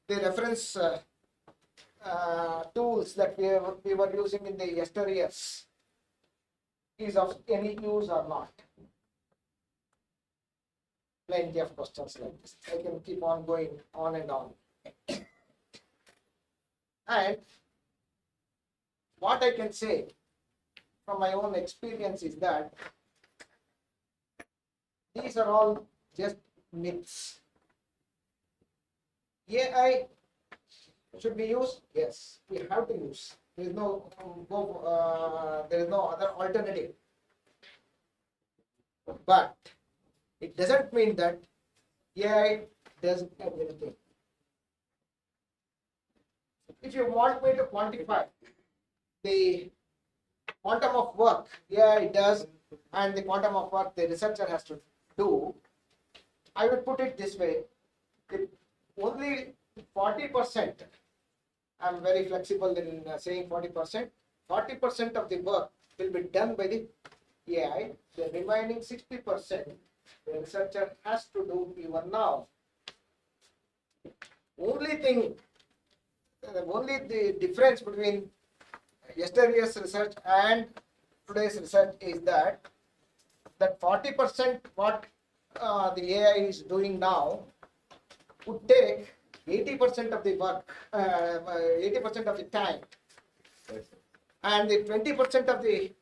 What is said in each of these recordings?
the reference tools that we were using in the yesteryears is of any use or not. Plenty of questions like this. I can keep on going on and on. And what I can say from my own experience is that these are all just myths. AI should be used? Yes, we have to use. There is no there is no other alternative. But it doesn't mean that AI does everything. If you want me to quantify the quantum of work AI does and the quantum of work the researcher has to do, I would put it this way: if only 40%, I'm very flexible in saying 40%, 40% of the work will be done by the AI, the remaining 60% the researcher has to do even now. Only thing, only the difference between yesterday's research and today's research is that 40% what the AI is doing now would take 80% of the work, 80% of the time, and the 20% of the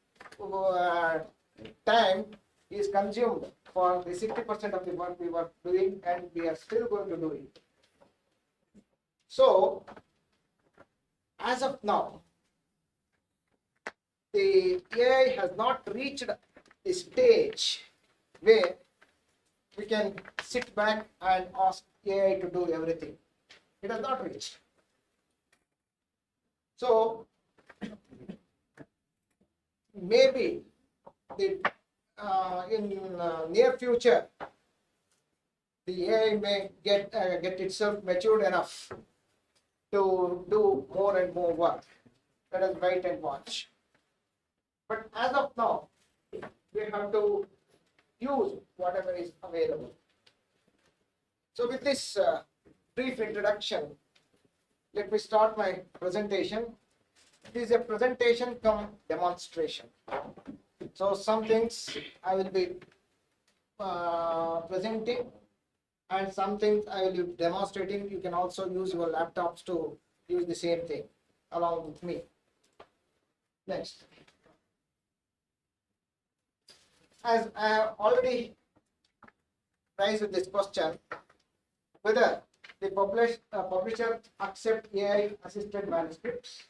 time is consumed for the 60% of the work we were doing, and we are still going to do it. So, as of now, the AI has not reached the stage where we can sit back and ask AI to do everything. It has not reached. So, maybe the in near future, the AI may get itself matured enough to do more and more work. Let us wait and watch. But as of now, we have to use whatever is available. So with this brief introduction, let me start my presentation. It is a presentation come demonstration. So some things I will be presenting, and some things I will be demonstrating. You can also use your laptops to use the same thing along with me. Next. As I have already raised with this question, whether the publisher accept AI assisted manuscripts.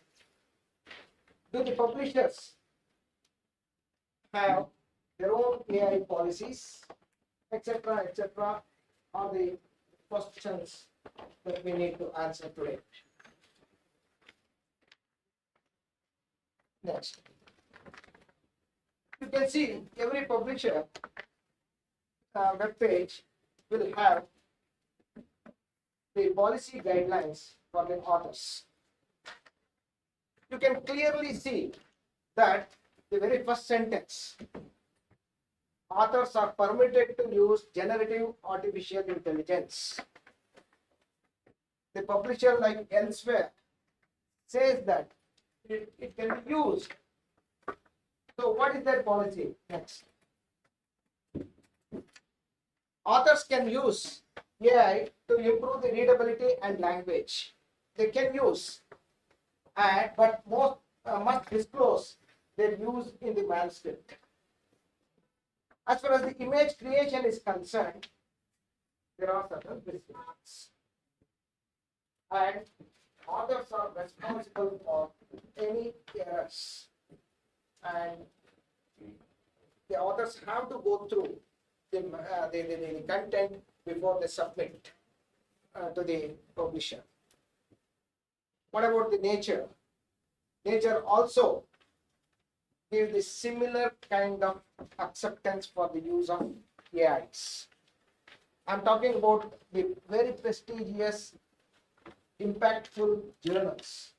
Do the publishers have their own AI policies, etc., etc., are the questions that we need to answer today. Next. You can see every publisher web page will have the policy guidelines for the authors. You can clearly see that the very first sentence, authors are permitted to use generative artificial intelligence. The publisher, like elsewhere, says that it can be used. So what is their policy? Next. Authors can use AI to improve the readability and language. They can use, but most must disclose their use in the manuscript. As far as the image creation is concerned, there are certain restrictions, and authors are responsible for any errors, and the authors have to go through the content before they submit to the publisher. What about the nature? Nature also gives the similar kind of acceptance for the use of AIs. I'm talking about the very prestigious, impactful journals.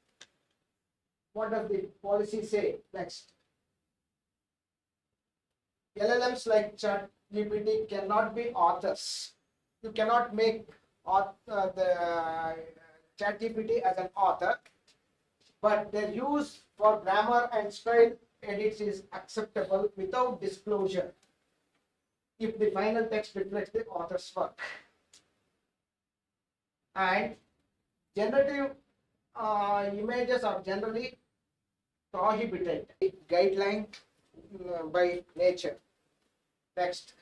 What does the policy say? Next. LLMs like ChatGPT cannot be authors. You cannot make ChatGPT as an author, but their use for grammar and style edits is acceptable without disclosure if the final text reflects the author's work. And generative images are generally prohibited guideline by nature. Next,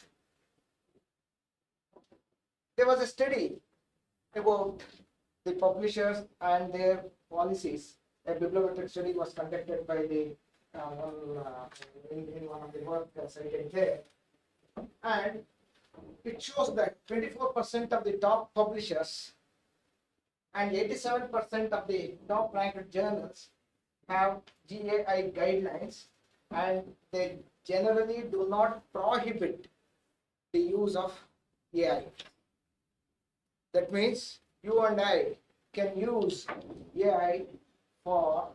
there was a study about the publishers and their policies. A bibliometric study was conducted by the in one of the work cited there, and it shows that 24% of the top publishers and 87% of the top ranked journals have GAI guidelines, and they generally do not prohibit the use of AI. That means you and I can use AI for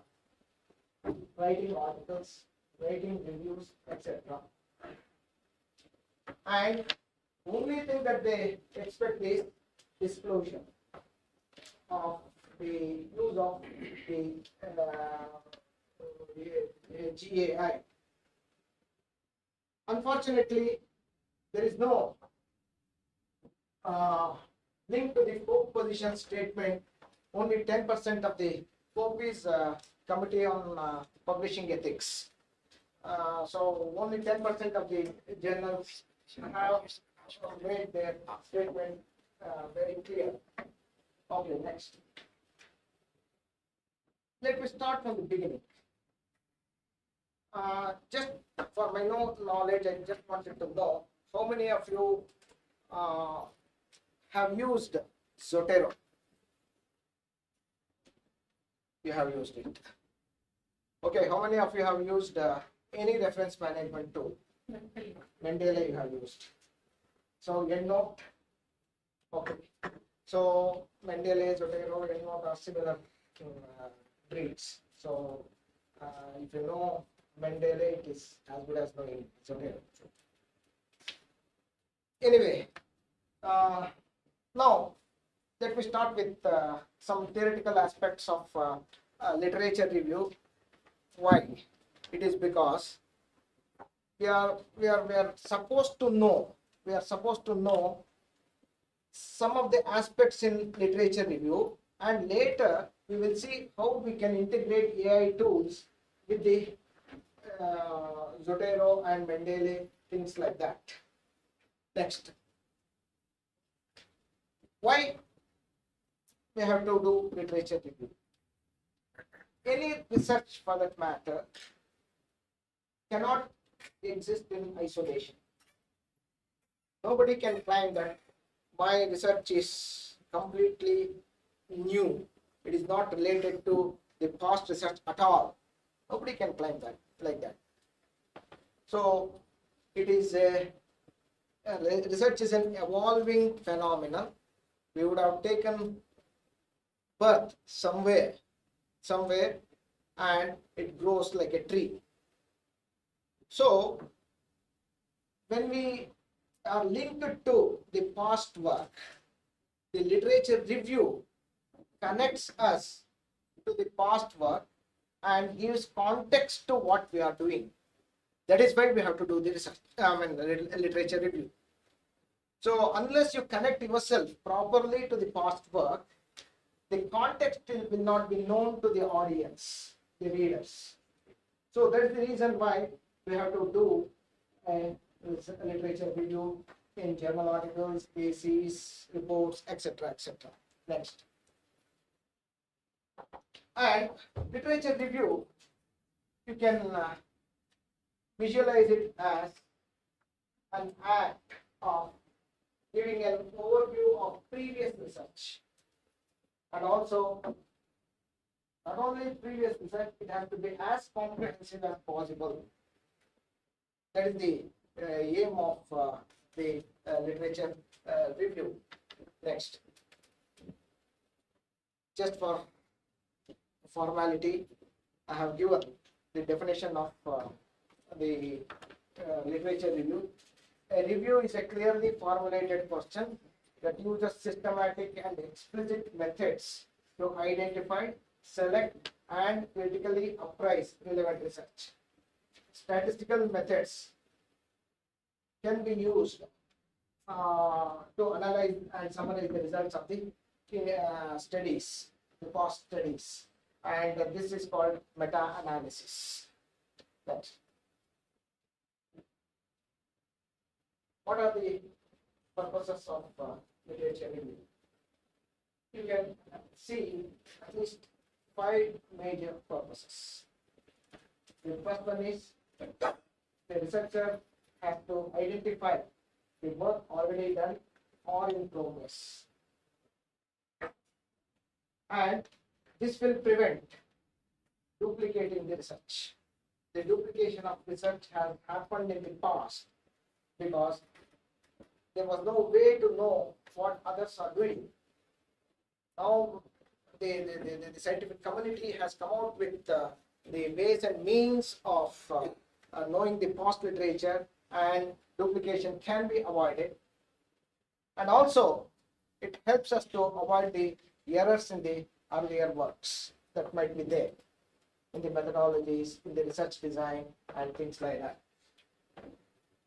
writing articles, writing reviews, etc. And only thing that they expect is disclosure of the use of the GAI. Unfortunately, there is no link to the Pope position statement. Only 10% of the Pope is Committee on Publishing Ethics. So only 10% of the journals have made their statement very clear. Okay, next. Let me start from the beginning. Just for my knowledge, I just wanted to know how many of you have used Zotero. You have used it. Okay, how many of you have used any reference management tool? Mendeley you have used. So EndNote. Okay. So Mendeley, Zotero, EndNote are similar breeds. So if you know Mendeley, it is as good as knowing Zotero. Anyway, now let me start with some theoretical aspects of literature review. Why? It is because we are supposed to know some of the aspects in literature review, and later we will see how we can integrate AI tools with the Zotero and Mendeley, things like that. Next, why we have to do literature review? Any research, for that matter, cannot exist in isolation. Nobody can claim that my research is completely new. It is not related to the past research at all. Nobody can claim that like that. So it is research is an evolving phenomenon. We would have taken birth somewhere, and it grows like a tree. So when we are linked to the past work, the literature review connects us to the past work and gives context to what we are doing. That is why we have to do the research, literature review. So unless you connect yourself properly to the past work, the context will not be known to the audience, the readers. So that is the reason why we have to do a literature review in journal articles, theses, reports, etc., etc. Next. And literature review, you can visualize it as an act of giving an overview of previous research, and also not only previous research, it has to be as comprehensive as possible. That is the aim of the literature review. Next, just for formality, I have given the definition of the literature review. A review is a clearly formulated question that uses systematic and explicit methods to identify, select, and critically appraise relevant research. Statistical methods can be used to analyze and summarize the results of the studies, the past studies, and this is called meta-analysis. What are the purposes of literature review? You can see at least 5 major purposes. The first one is the researcher has to identify the work already done or in progress, and this will prevent duplicating the research. The duplication of research has happened in the past because there was no way to know what others are doing. Now the scientific community has come out with the ways and means of knowing the past literature, and duplication can be avoided. And also it helps us to avoid the errors in the earlier works that might be there in the methodologies, in the research design, and things like that.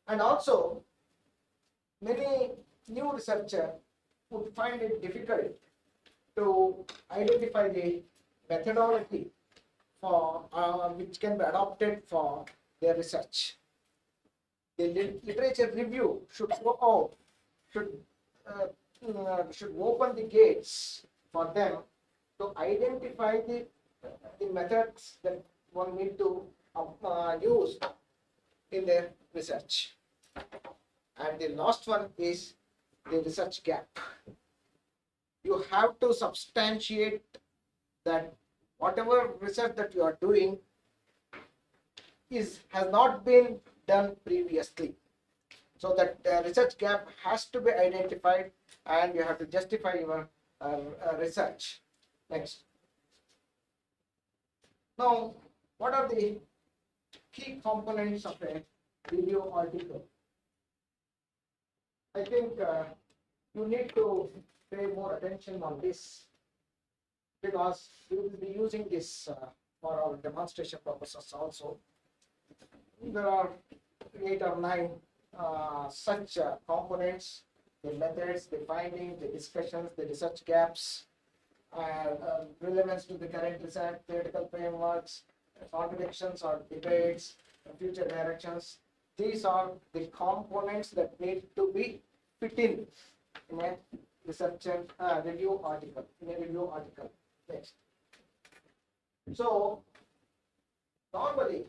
And also, many new researchers would find it difficult to identify the methodology for which can be adopted for their research. The literature review should go out, should open the gates for them to identify the methods that one need to use in their research. And the last one is the research gap. You have to substantiate that whatever research that you are doing has not been done previously. So that research gap has to be identified, and you have to justify your research. Next. Now, what are the key components of a review article? I think you need to pay more attention on this, because we will be using this for our demonstration purposes also. There are 8 or 9 such components: the methods, the findings, the discussions, the research gaps, relevance to the current research, theoretical frameworks, contradictions or debates, future directions. These are the components that need to be fit in a researcher review article. Next. So normally,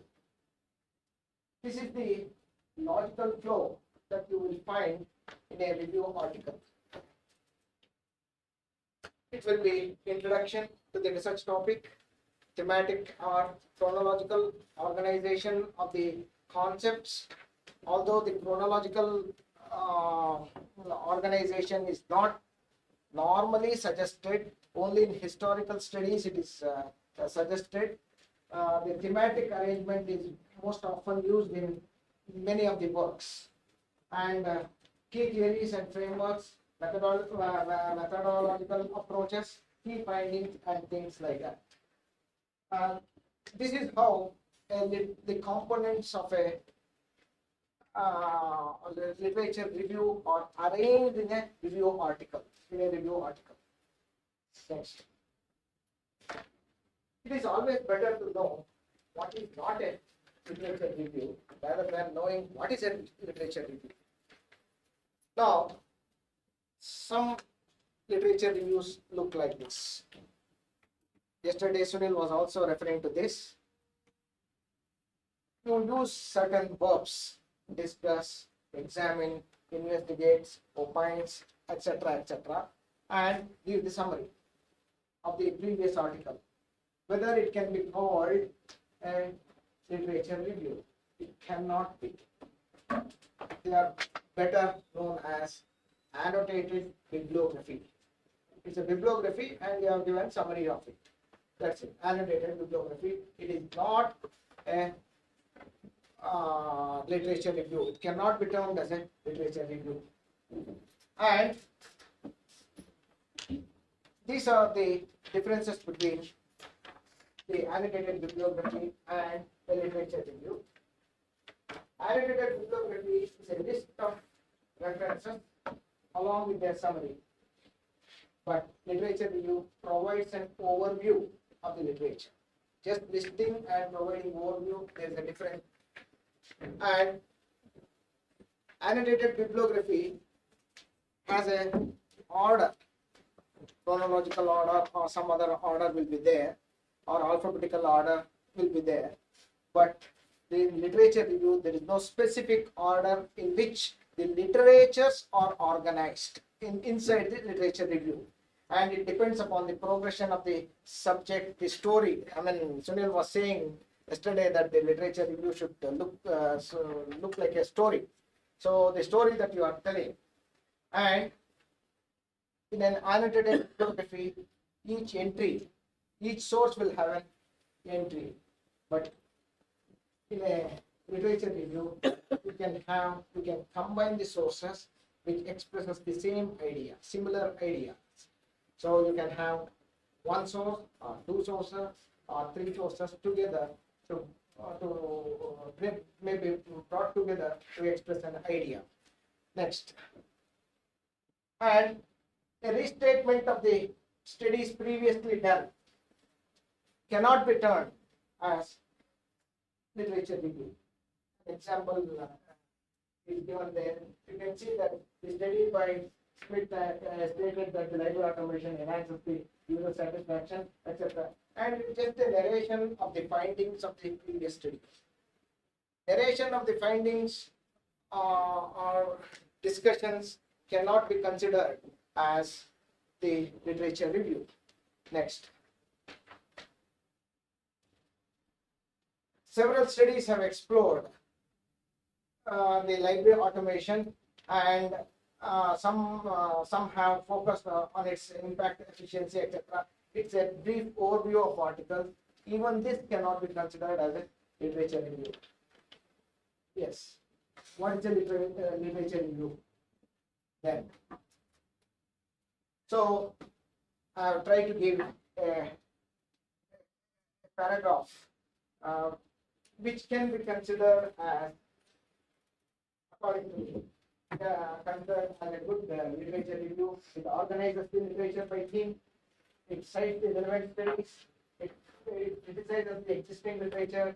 this is the logical flow that you will find in a review article. It will be introduction to the research topic, thematic or chronological organization of the concepts. Although the chronological organization is not normally suggested, only in historical studies it is suggested. The thematic arrangement is most often used in many of the works, and key theories and frameworks, methodological approaches, key findings, and things like that. This is how the components of a literature review are arranged in a review article. Next. It is always better to know what is not a literature review rather than knowing what is a literature review. Now, some literature reviews look like this. Yesterday, Sunil was also referring to this. You use certain verbs: discuss, examine, investigates, opines, etc., and give the summary of the previous article. Whether it can be called a literature review, it cannot be. They are better known as annotated bibliography. It's a bibliography and you have given summary of it. That's it, annotated bibliography. It is not a literature review. It cannot be termed as a literature review. And these are the differences between the annotated bibliography and the literature review. Annotated bibliography is a list of references along with their summary, but literature review provides an overview of the literature. Just listing and providing overview, there is a difference. And annotated bibliography has an order, chronological order or some other order will be there, or alphabetical order will be there. But in literature review, there is no specific order in which the literatures are organized inside the literature review. And it depends upon the progression of the subject, the story. I mean, Sunil was saying yesterday that the literature review should look like a story. So the story that you are telling, and in an annotated bibliography, each entry, each source will have an entry. But in a literature review, you can combine the sources which expresses the same idea, similar idea. So you can have one source or two sources or three sources together to maybe brought together to express an idea. Next, and a restatement of the studies previously done cannot be termed as literature review. Example is given there. You can see that the study by Smith stated that the library automation enhances the user satisfaction, etc. And just a narration of the findings of the previous study. Narration of the findings or discussions cannot be considered as the literature review. Next. Several studies have explored the library automation, and some have focused on its impact, efficiency, etc. It's a brief overview of articles. Even this cannot be considered as a literature review. Yes. What is a literature review then? So I have tried to give a paragraph which can be considered as, according to me, considered as a good literature review. It organizes the literature by theme, it cites the relevant studies, it criticizes the existing literature,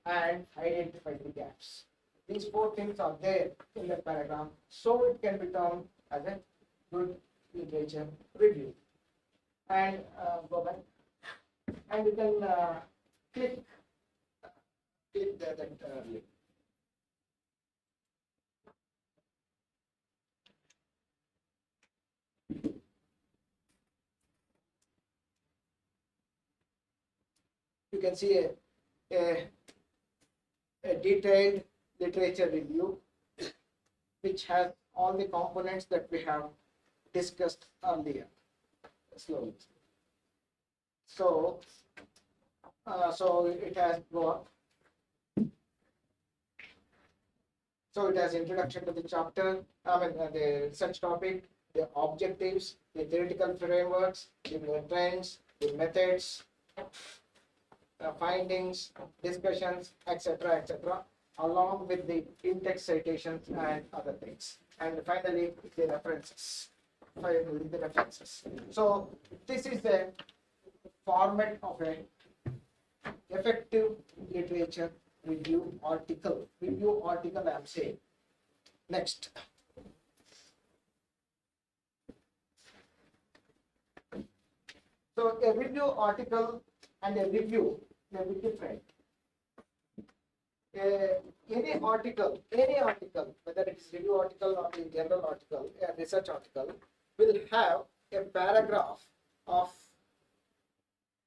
and identifies the gaps. These four things are there in the paragraph, so it can be termed as a good literature review. And go back, and you can click that link. You can see a detailed literature review which has all the components that we have discussed earlier. Slowly. So it has got. So it has introduction to the chapter, the research topic, the objectives, the theoretical frameworks, the trends, the methods, findings, discussions, etc., etc., along with the in-text citations and other things. And finally, the references. So this is the format of an effective literature review article. I am saying. Next. So a review article and a review may be different. Any article, whether it is review article or the general article, a research article, will have a paragraph of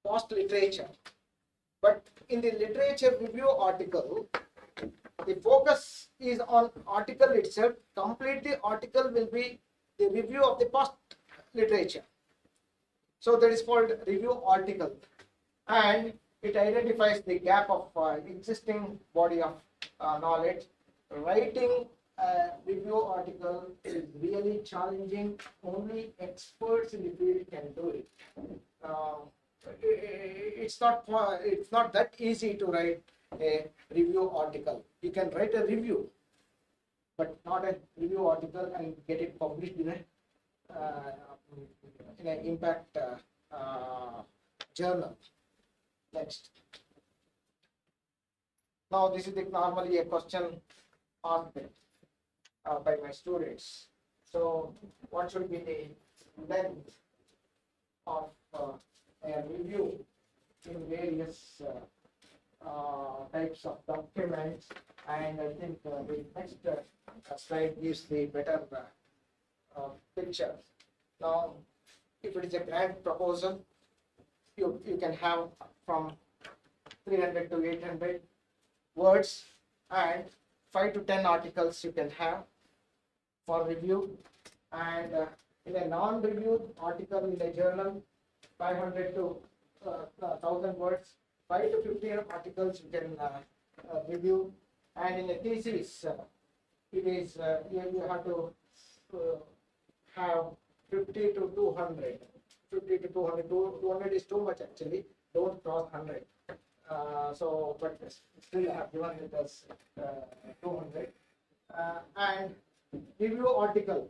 past literature. But in the literature review article, the focus is on article itself. Complete article will be the review of the past literature. So that is called review article, and it identifies the gap of existing body of knowledge, writing a review article is really challenging. Only experts in the field can do it. Uh, it's not that easy to write a review article. You can write a review, but not a review article and get it published uh, in an impact journal. Next. Now this is normally a question asked by my students. So what should be the length of a review in various types of documents? And I think the next slide gives the better picture. Now, if it is a grant proposal, you can have from 300 to 800 words, and 5 to 10 articles you can have for review. And in a non-reviewed article in a journal, 500 to 1000 words, 5 to 15 articles you can review. And in a thesis, it is you have to have 50 to 200. 50 to 200. 200 is too much actually. Don't cross 100. So, but still I have given it as 200. And review article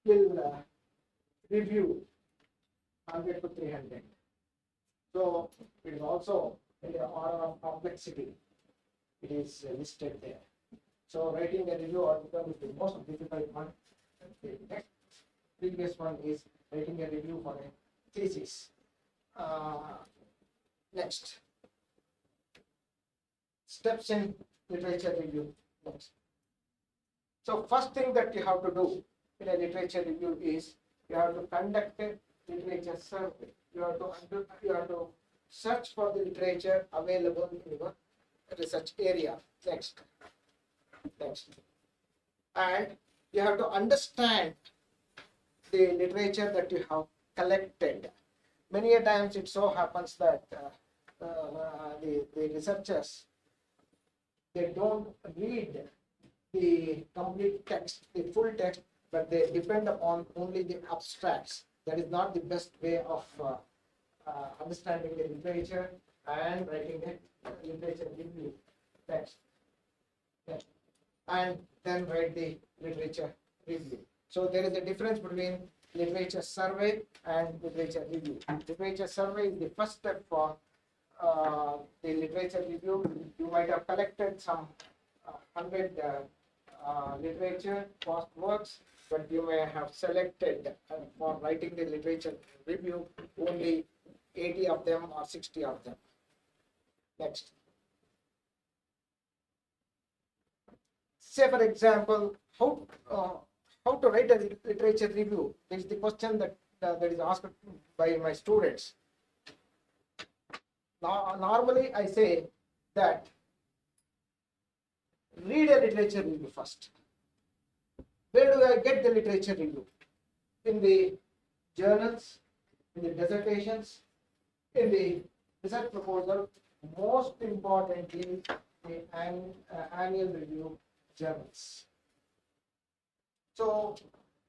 will review 100 to 300. So it is also in the order of complexity. It is listed there. So writing a review article is the most difficult one. The next previous one is writing a review for a thesis. Next. Steps in literature review. Next. So first thing that you have to do in a literature review is you have to conduct a literature survey. You have to search for the literature available in your research area. Next. And you have to understand the literature that you have collected. Many a times it so happens that the researchers, they don't read the complete text, the full text, but they depend upon only the abstracts. That is not the best way of understanding the literature and writing a literature review text. Yeah. And then write the literature review. So there is a difference between literature survey and literature review. Literature survey is the first step for the literature review. You might have collected some 100 literature past works, but you may have selected for writing the literature review only 80 of them or 60 of them. Next. Say for example, how to write a literature review? This is the question that is asked by my students. Normally I say that read a literature review first. Where do I get the literature review? In the journals, in the dissertations, in the research proposal, most importantly, the annual review journals. So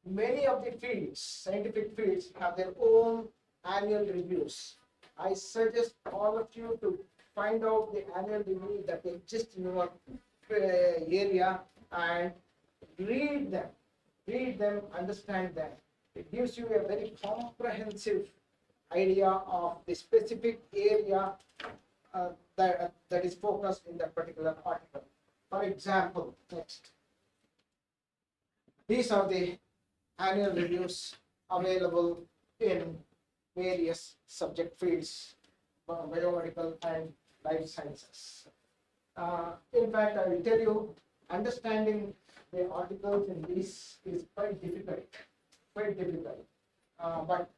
many of the fields, scientific fields, have their own annual reviews. I suggest all of you to find out the annual review that exists in your area and read them, understand them. It gives you a very comprehensive idea of the specific area that is focused in that particular article. For example, next. These are the annual reviews available in various subject fields, biomedical and life sciences. In fact, I will tell you, understanding the articles in these is quite difficult. But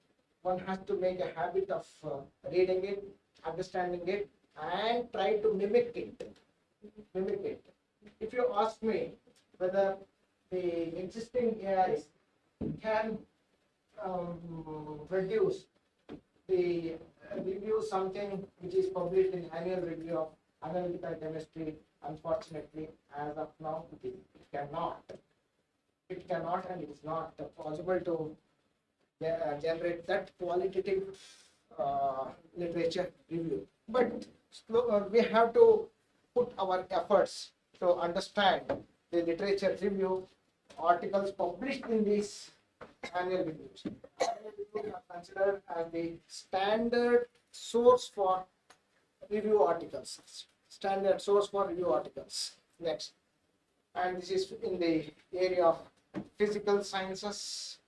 one has to make a habit of reading it, understanding it, and try to mimic it. If you ask me whether the existing AIs can produce the review something which is published in annual review of Analytical chemistry, unfortunately, as of now, it cannot. It cannot, and it is not possible to generate that qualitative literature review. But we have to put our efforts to understand the literature review articles published in these annual reviews. Annual reviews are considered as the standard source for review articles. Standard source for review articles. Next, and this is in the area of physical sciences.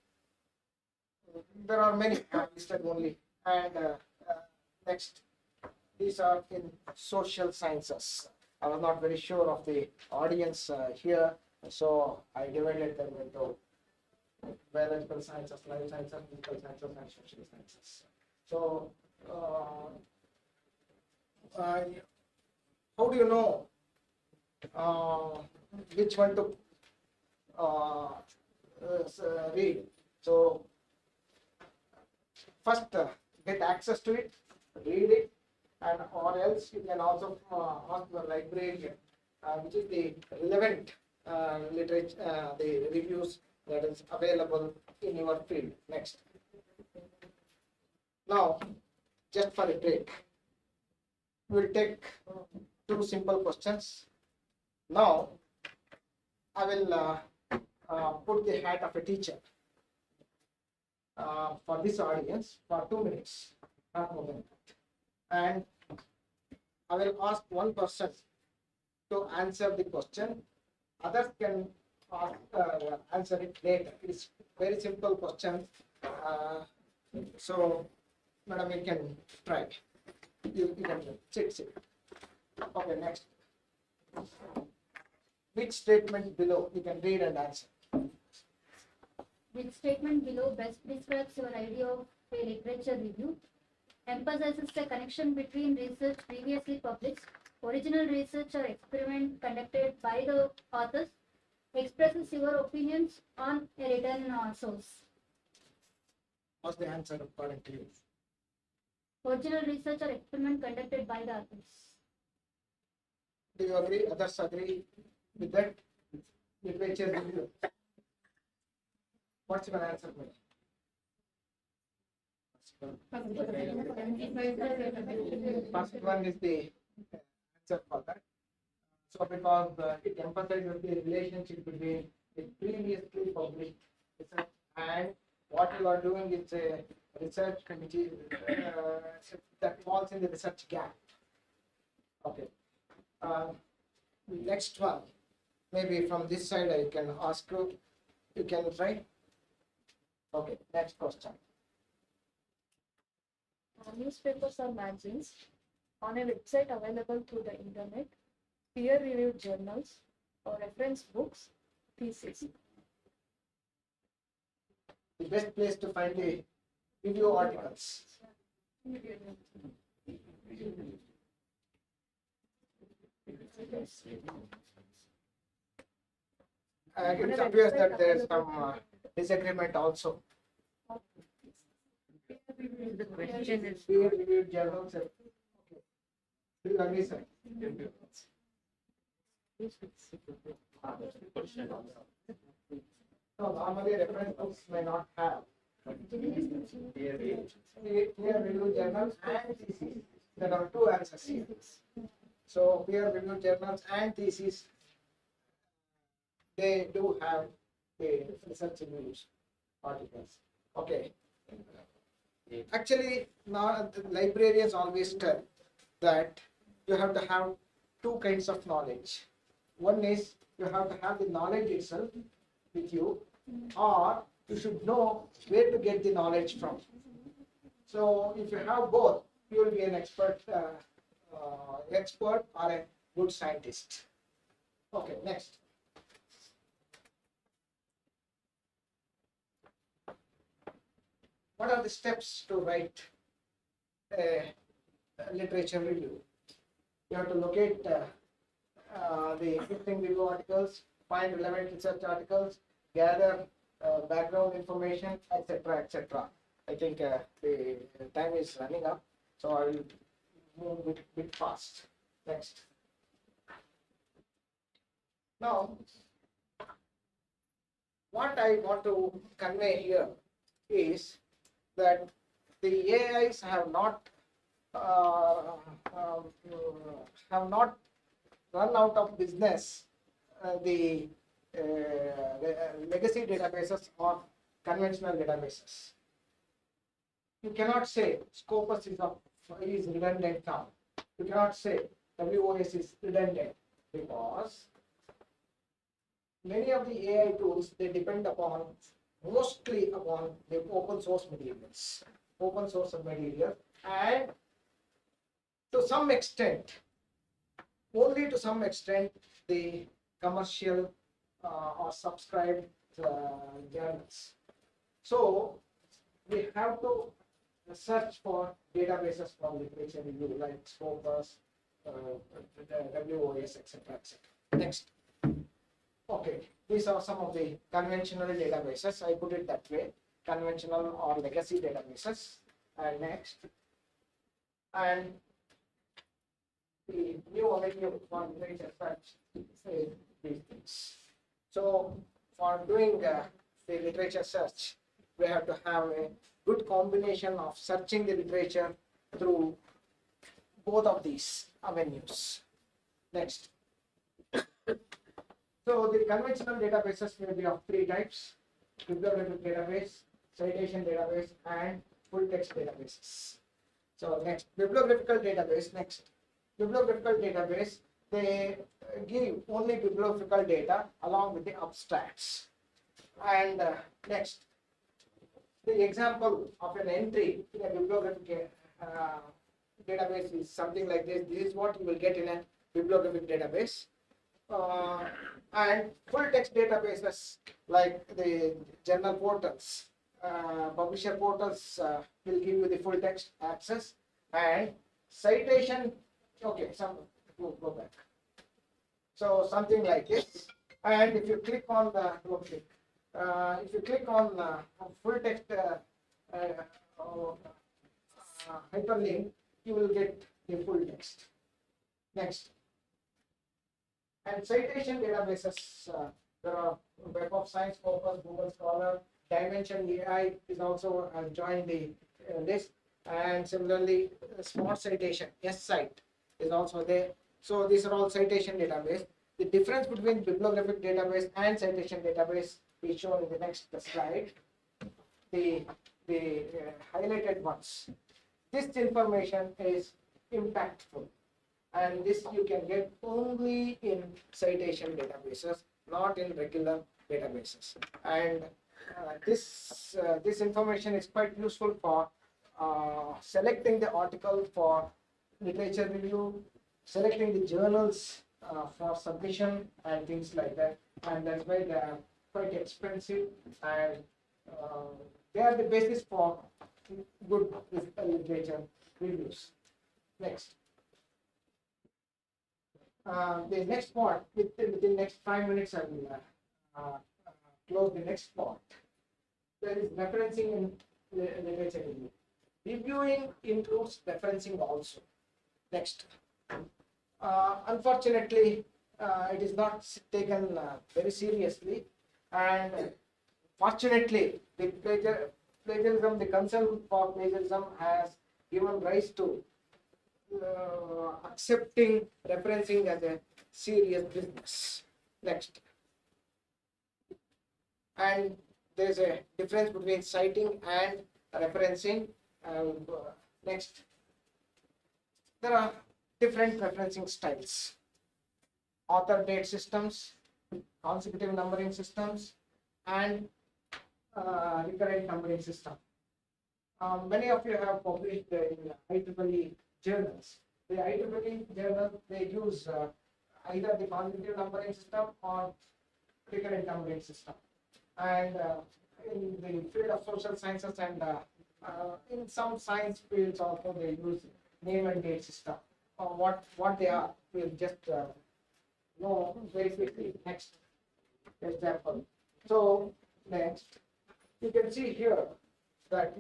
There are many listed only, and next, these are in social sciences. I was not very sure of the audience here, so I divided them into biological sciences, life sciences, physical sciences, and social sciences. So, how do you know which one to read? So, first get access to it, read it, and or else you can also ask the librarian, which is the relevant literature, the reviews that is available in your field. Next. Now, just for a break, we'll take two simple questions. Now, I will put the hat of a teacher for this audience for 2 minutes, not more than that. And I will ask one person to answer the question. Others can answer it later. It's very simple question. So, madam, you can try. You can sit. Okay, next. Which statement below you can read and answer? Which statement below best describes your idea of a literature review? Emphasizes the connection between research previously published, original research or experiment conducted by the authors, expresses your opinions on a written source. What's the answer according to you? Original research or experiment conducted by the authors. Do you agree? Others agree with that? Literature review. What's your answer? First one is the answer for that. So because it emphasizes the relationship between the previously published research and what you are doing is a research which is that falls in the research gap. Okay. Next one, maybe from this side I can ask you. You can try. Okay. Next question. Newspapers or magazines on a website available through the internet, peer-reviewed journals or reference books, theses. The best place to find the review articles. It appears that there is some disagreement also. The question is Peer-reviewed journals. Okay. Do you agree, sir? No, normally reference books may not have. Peer-reviewed journals and theses. There are two answers here. So peer-reviewed journals and theses, they do have the research reviews articles. Okay. Actually, now the librarians always tell that you have to have two kinds of knowledge. One is you have to have the knowledge itself with you, or you should know where to get the knowledge from. So if you have both, you will be an expert or a good scientist. Okay, next. What are the steps to write a literature review? You have to locate the existing review articles, find relevant research articles, gather background information, etc., etc. I think the time is running up, so I will move a bit fast. Next. Now, what I want to convey here is that the AIs uh, um, have not run out of business the legacy databases or conventional databases. You cannot say Scopus is redundant now. You cannot say WOS is redundant because many of the AI tools, they depend upon mostly upon the open source materials, and to some extent, only to some extent, the commercial or subscribed journals. So we have to search for databases for literature review like Scopus, WOS, etc., etc. Next. Okay, these are some of the conventional databases. I put it that way, conventional or legacy databases. And next, and the new avenue for literature search is these things. So for doing the literature search, we have to have a good combination of searching the literature through both of these avenues. Next. So the conventional databases may be of three types: bibliographic database, citation database, and full text databases. So next, bibliographical database. Next, bibliographical database, they give only bibliographical data along with the abstracts. And next, the example of an entry in a bibliographic database is something like this. This is what you will get in a bibliographic database. And full text databases like the journal portals, publisher portals will give you the full text access, and citation, okay, go back. So something like this, and if you click on the full text hyperlink, you will get the full text. Next. And citation databases, there are Web of Science, Scopus, Google Scholar, Dimension AI is also joined the list, and similarly, Smart Citation, S-Cite is also there. So these are all citation database. The difference between bibliographic database and citation database is shown in the next slide. The highlighted ones. This information is impactful, and this you can get only in citation databases, not in regular databases. And this information is quite useful for selecting the article for literature review, selecting the journals for submission and things like that. And that's why they are quite expensive, and they are the basis for good literature reviews. Next. The next part, within next 5 minutes, I will close the next part. There is referencing in literature review. Reviewing includes referencing also. Next. Unfortunately, it is not taken very seriously, and fortunately, the plagiarism, the concern for plagiarism has given rise to accepting referencing as a serious business. Next. And there is a difference between citing and referencing. Next. There are different referencing styles: author date systems, consecutive numbering systems, and recurrent numbering system. Many of you have published in IEEE journals. The IEEE journal, they use either the consecutive numbering system or recurrent numbering system. And in the field of social sciences and in some science fields also, they use name and date system. What they are, we'll just know very quickly. Next example. So next, you can see here that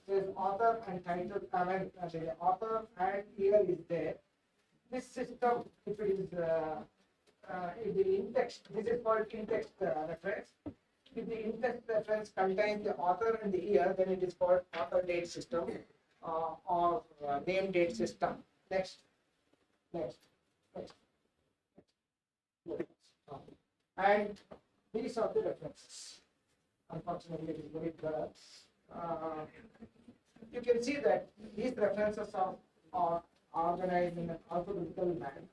there's author and title. The author and year is there, this system, if it is if the in-text, this is called in-text reference. If the in-text reference contains the author and the year, then it is called author date system or name date system. Next, next, next. And these are the references. Unfortunately, it is very blurred. You can see that these references are organized in an alphabetical manner,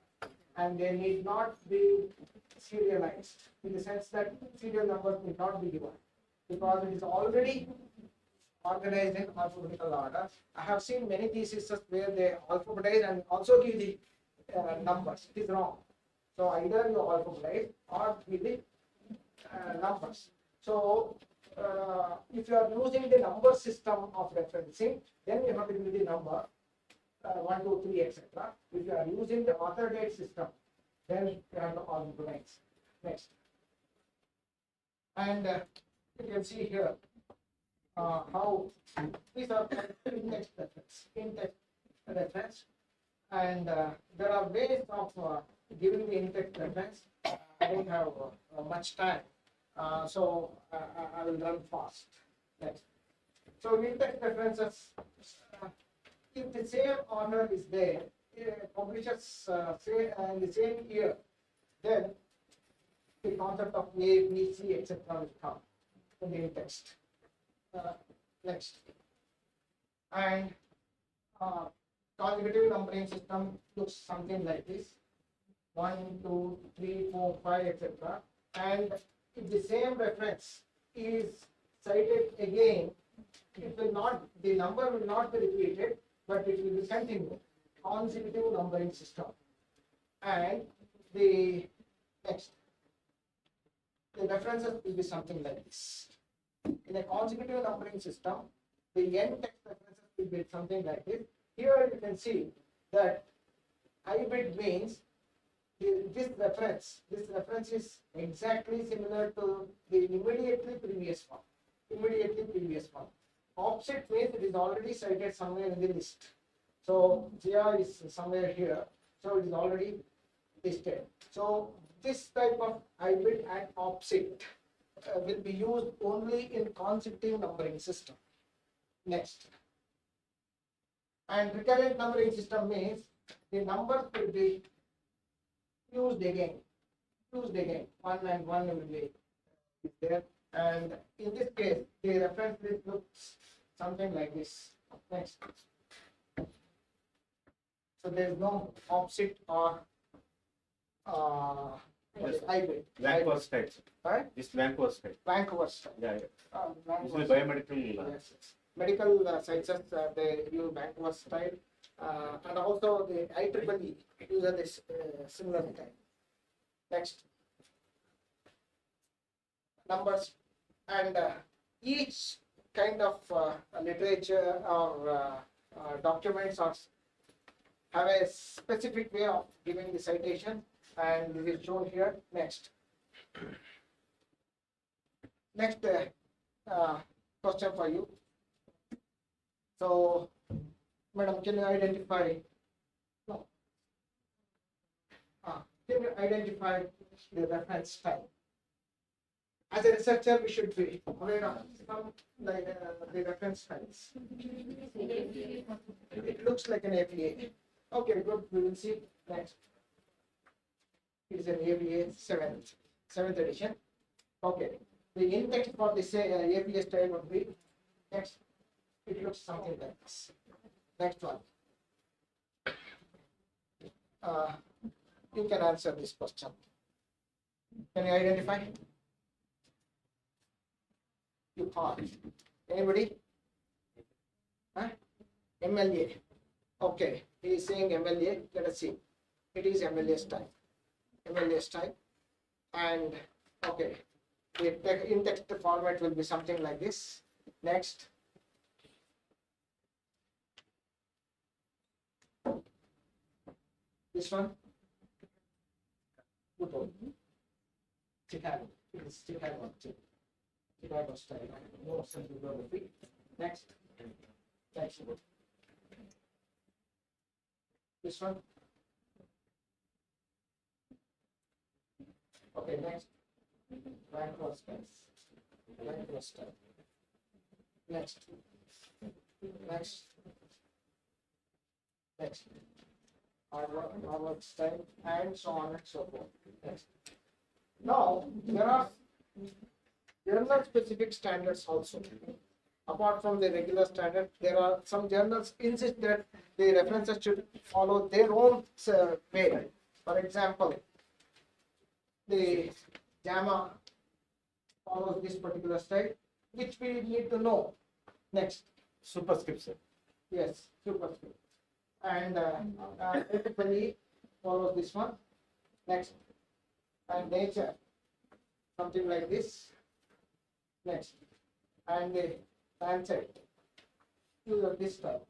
and they need not be serialized in the sense that serial numbers need not be given because it is already organized in alphabetical order. I have seen many theses where they alphabetize and also give the numbers. It is wrong. So either you alphabetize or give the numbers. So if you are using the number system of referencing, then you have to give the number 1, 2, 3, etc. If you are using the author date system, then you have to alphabetize. Next. And you can see here how these are in-text reference, and there are ways of giving the in-text reference. I don't have much time, so I will run fast. Next. So in-text references, if the same author is there, publishers say in the same year, then the concept of A, B, C, etc. will come in the in-text. Next. And consecutive numbering system looks something like this: 1, 2, 3, 4, 5, etc. And if the same reference is cited again, it will not, the number will not be repeated, but it will be continued. Consecutive numbering system. And the next, the references will be something like this. In a consecutive numbering system, the end text references will be something like this. Here you can see that I bit means this reference is exactly similar to the immediately previous one. Offset means it is already cited somewhere in the list. So Jia is somewhere here, so it is already listed. So this type of hybrid and offset will be used only in consecutive numbering system. Next. And recurrent numbering system means the numbers will be used again. One and one will be there. And in this case, the reference list looks something like this. Next. So there is no offset or hybrid. Vancouver style. Right? This Vancouver style. Vancouver style. Yeah, yeah. This Vancouver is style. biomedical. Yes. Medical sciences, they use Vancouver style, and also the IEEE uses this similar style. Next. Numbers, and each kind of literature or documents are have a specific way of giving the citation, and this is shown here. Next. Next question for you. So, madam, can you identify? No. Can you identify the reference type? As a researcher, we should be aware of some like the reference types. It looks like an APA. Okay, good. We will see next. It is an APA 7th edition. Okay. The in-text for this APA style would be next. It looks something like this. Next one. You can answer this question. Can you identify? You can't. Anybody? Huh? MLA. Okay. He is saying MLA. Let us see. It is MLA style. MLA style. And okay. The in-text format will be something like this. Next. This one. Good one. Chicago. It is Chicago. Chicago style. More bibliography. Next. Next. This one. Okay, next. Rank roster. Rank roster. Next. Next. Next. Hard work style, and so on and so forth. Next. Now, there are journal specific standards also. Apart from the regular standard, there are some journals insist that the references should follow their own way. For example, the JAMA follows this particular style, which we need to know. Next, Superscription. yes, superscript. And typically follows this one. Next, and nature, something like this. Next, and the Lancet, use of this type.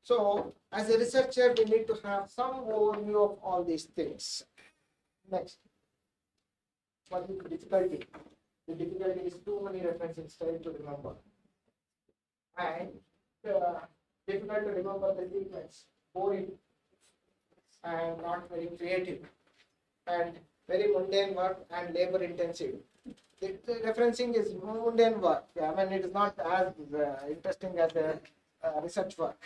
So, as a researcher, we need to have some overview of all these things. Next, what is the difficulty? The difficulty is too many referencing styles to remember, and difficult to remember the sequence, boring, and not very creative, and very mundane work and labor intensive. The referencing is mundane work. I mean, it is not as interesting as the research work.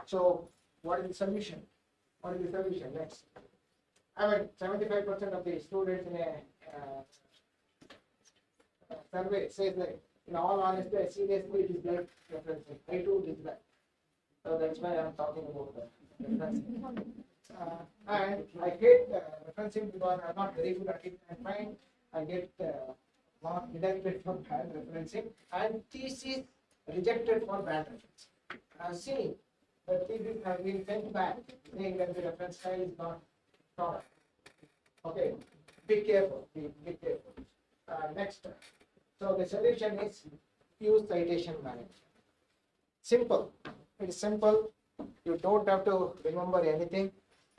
So, what is the solution? What is the solution? Next, I mean, 75% of the students in a survey says that, in all honesty, seriously dislike referencing. I too dislike. So that's why I'm talking about referencing. And I hate referencing because I'm not very good at it. I get marked deducted for bad referencing and thesis rejected for bad referencing. I've seen that thesis have been sent back saying that the reference style is not proper. Okay, be careful. Be careful. Next. So the solution is use citation management. Simple. It is simple. You don't have to remember anything.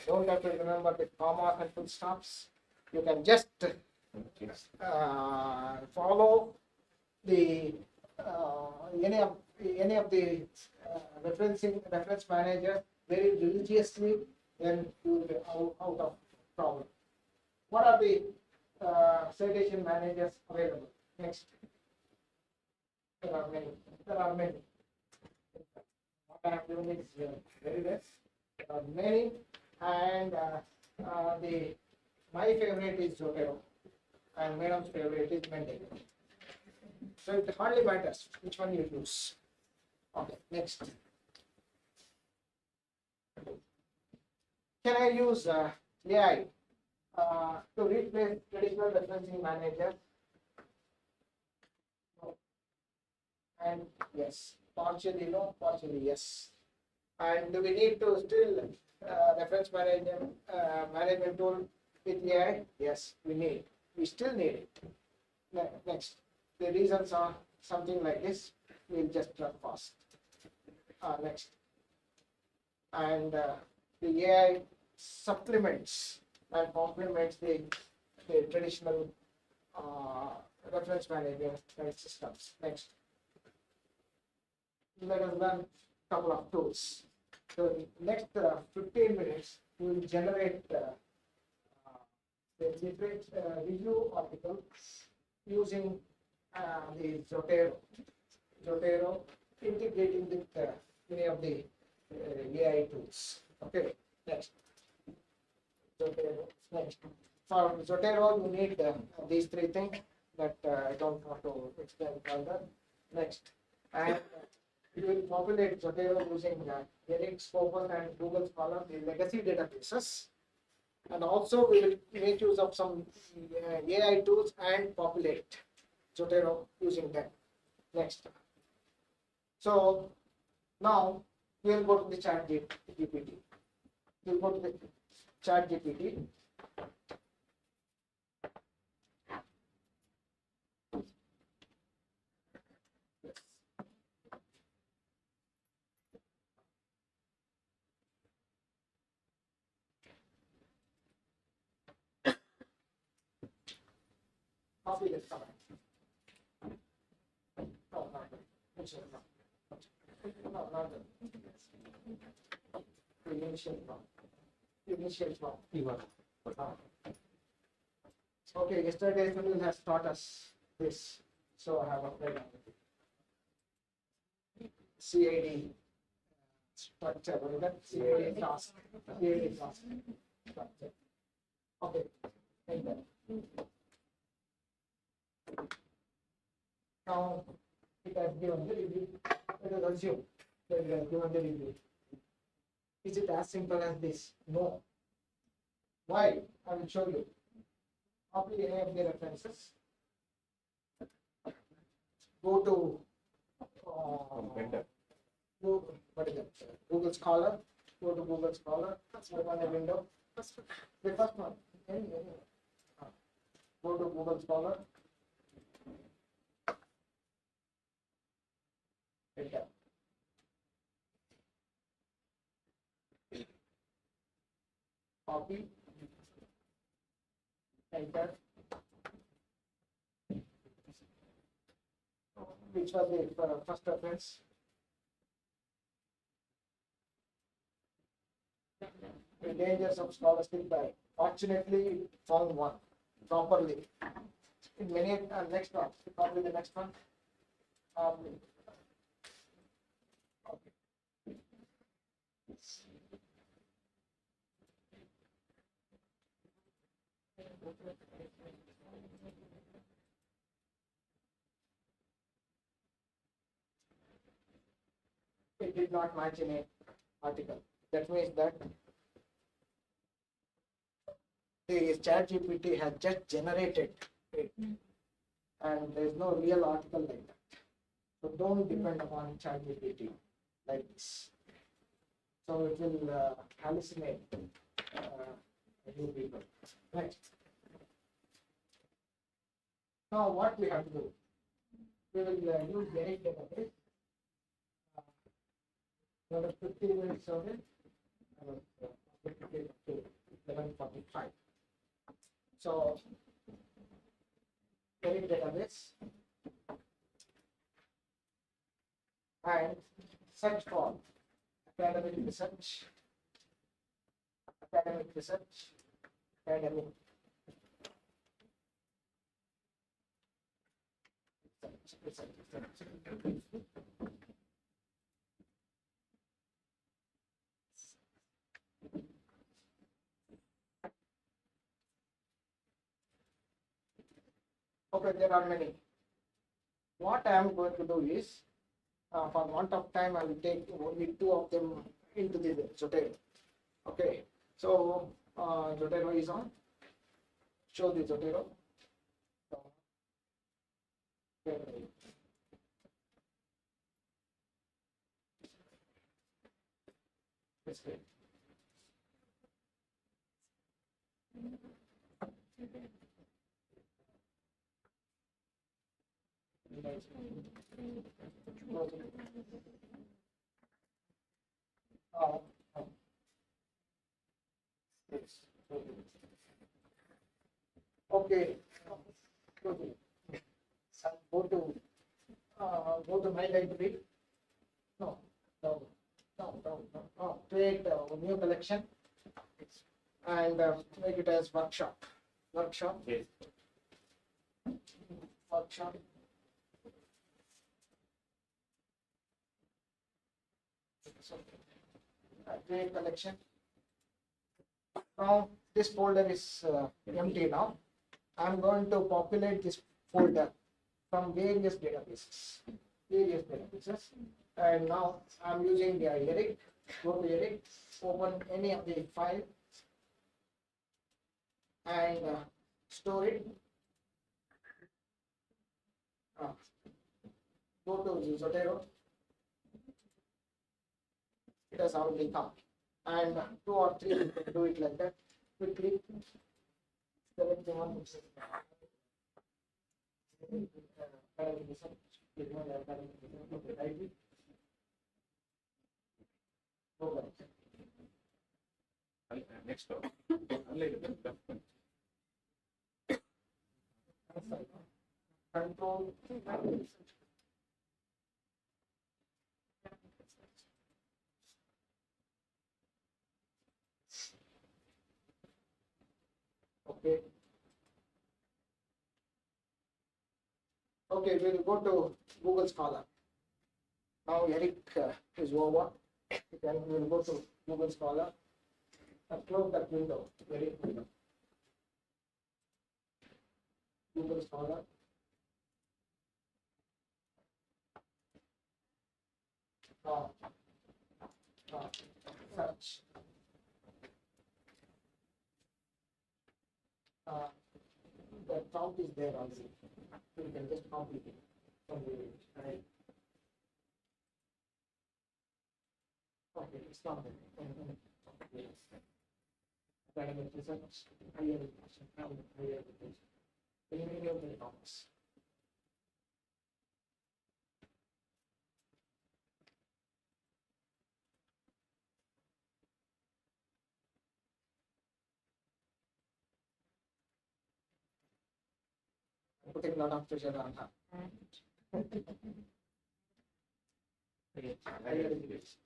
Don't have to remember the comma and full stops. You can just follow the any of the reference manager very religiously, then you will be out of problem. What are the citation managers available? Next. There are many. What I have given is very less. There are many, and my favorite is Zotero, and Madam's favorite is Mendeley. So it hardly matters which one you use. Okay, next. Can I use AI to replace traditional referencing manager? No. And yes, partially no, partially yes. And do we need to still reference management tool with AI? Yes, we need. We still need it. Next, the reasons are something like this. We'll just run fast. Next, and the AI supplements and complements the traditional reference management systems. Next, let us learn a couple of tools. So next 15 minutes, we will generate the literature review article using the Zotero, integrating with many of the AI tools. Okay, next. Zotero. Next. For Zotero, you need these three things that I don't want to explain further. Next. And you will populate Zotero using Yannick, Scopus, and Google Scholar, the legacy databases. And also, we will make use of some AI tools and populate Zotero using them. Next. So now we will go to the Chat GPT. We will go to the Chat GPT. Copy this command. No, not that. No, not that. The initial one. Okay, yesterday Sunil has taught us this, so I have applied on it. CID structure, what is that? CID task. CID task structure. Okay, like that. Now it has given the review. Let us assume that it has given the review. Is it as simple as this? No. Why? I will show you. Copy any of the references. Go to Vendor. what is it? Google Scholar. Go to Google Scholar. Open the window. The first one. Any. Go to Google Scholar. Enter. Copy. Enter. Which was the first reference? The dangers of scholastic by. Fortunately, it found one properly. In many next one, probably the next one. Okay. It did not match in a article. That means that the ChatGPT has just generated it, and there is no real article like that. So don't depend upon ChatGPT like this. So it will hallucinate you people. Next. Now what we have to do? We will use Derek database. Another 15 minutes of it. 11:45. So Derek database and search for academic research, academic research, academic research. Okay, there are many. What I am going to do is, for want of time, I will take only two of them into the Zotero. Okay, so Zotero is on. Show the Zotero. Okay. That's great. Oh, oh. Yes. Okay. Okay. So go to my library. No, no, no, no, no, no. Create a new collection and make it as workshop. Workshop. Yes. Workshop. So, create collection. Now this folder is empty now. I'm going to populate this folder from various databases. And now I'm using the Eric. Go to Eric, open any of the file and store it. Go to Zotero. It has already come. And 2 or 3 you can do it like that. Quickly select the one which is Next one. control. Okay. Okay, we'll go to Google Scholar. Now Eric is over. Then we'll go to Google Scholar and close that window. Eric window. Google Scholar. Uh, Search. The prompt is there also. You can just copy it from the right. Okay, it's not there. Academic research, higher education, higher education. Any of the topics. Putting a lot of pressure on her. Higher education.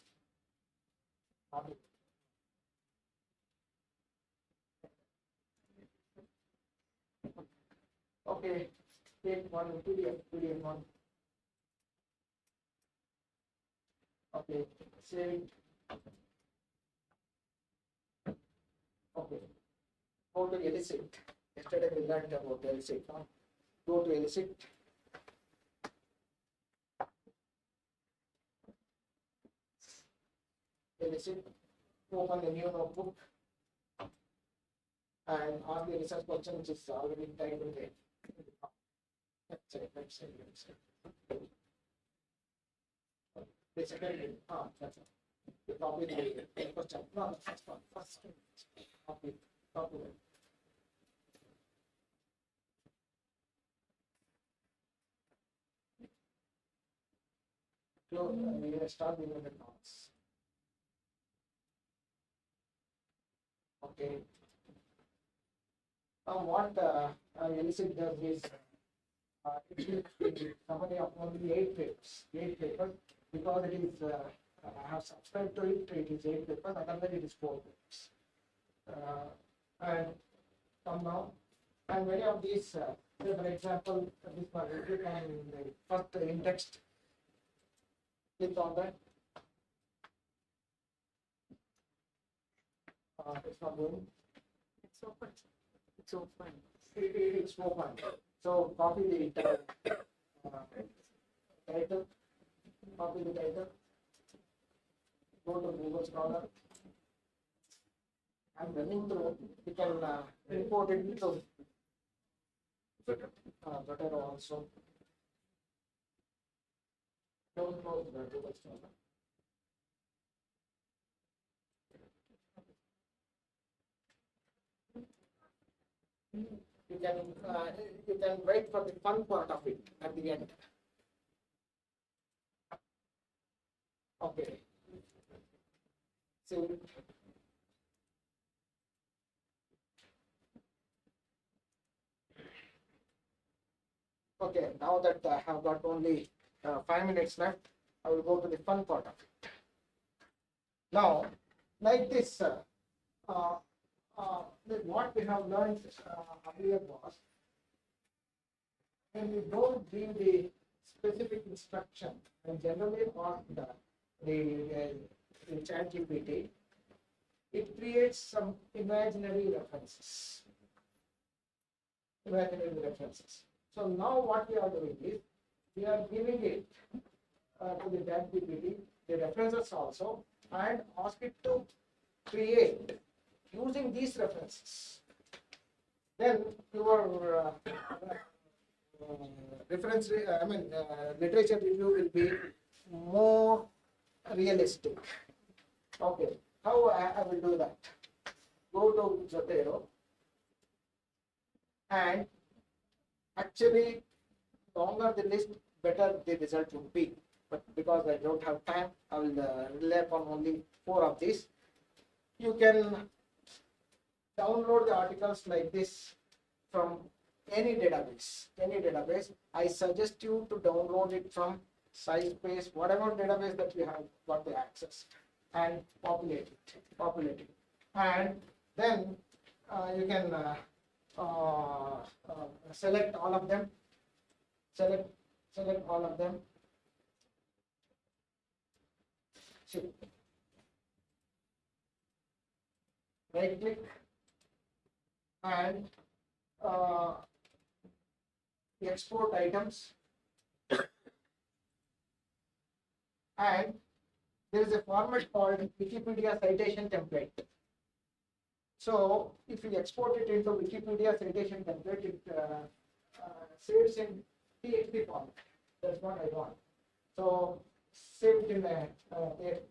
Okay, take one PDF one. Okay, save. Okay, go to Elicit. Yesterday we learned about Elicit. Huh? Go to Elicit. Elicit. Open a new notebook and ask the research question which is already typed in there. Let's say. The second one, that's it. The copy the question. No, the first one. Copy it. Close, we will start with the notes. Okay. Now what Elicit does is it gives the summary of only 8 papers, because it is I have subscribed to it. It is 8 papers. Otherwise, it is 4 papers. And come now, and many of these, say for example, this one you can the first in text. Click on that. It's not going. It's open. It's open. It's open. So copy the title. Copy the title. Go to Google Scholar. I'm running through. You can import it into Zotero also. Don't close the Google Scholar. You can wait for the fun part of it at the end. Okay. So okay, now that I have got only 5 minutes left, I will go to the fun part of it. Now, like this, what we have learned earlier was, when we don't give the specific instruction and generally ask the ChatGPT, it creates some imaginary references. So now what we are doing is, we are giving it to the ChatGPT, the references also, and ask it to create using these references. Then your literature review will be more realistic. Okay, how I will do that? Go to Zotero, and actually longer the list, better the result would be. But because I don't have time, I will rely upon only 4 of these. You can download the articles like this from any database. I suggest you to download it from SciSpace, whatever database that you have got the access, and populate it. And then you can select all of them. Select select all of them. Shift. Right click and export items, and there is a format called Wikipedia citation template. So if you export it into Wikipedia citation template, it saves in TXT format. That's what I want. So save it in a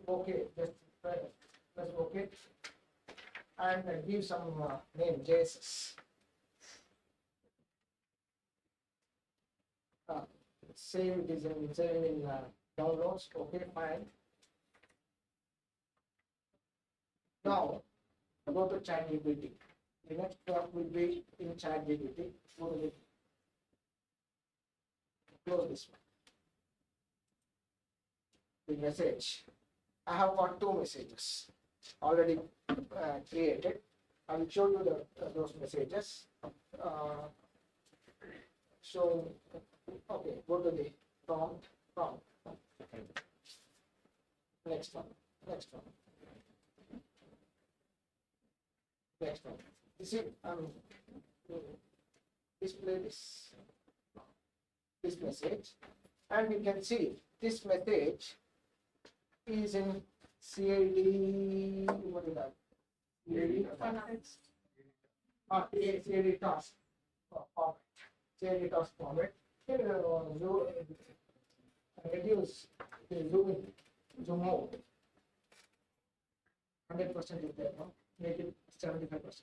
OK, just press OK, and give some name JSS. Save it is in downloads. Okay, fine. Now go to ChatGPT. The next step will be in ChatGPT. Go to the close this one. The message. I have got 2 messages already created. I will show you those messages. So okay, go to the prompt. Next one. You see, display this message, and you can see this message is in CID. What is that? CID task format. CID task format. Reduce the zoom out. 100% is there, no? Make it 75%.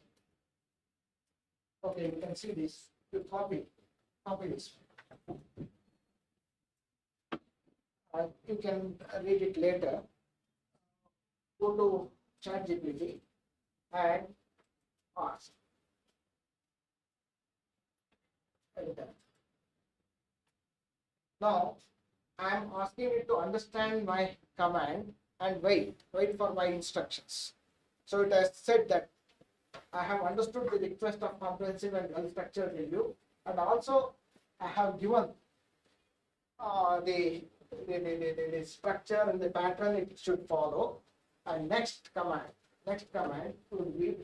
Okay, you can see this. You copy this. You can read it later. Go to ChatGPT and ask. Enter. Now I am asking it to understand my command and wait for my instructions. So it has said that I have understood the request of comprehensive and well-structured review, and also I have given the structure and the pattern it should follow. And next command would be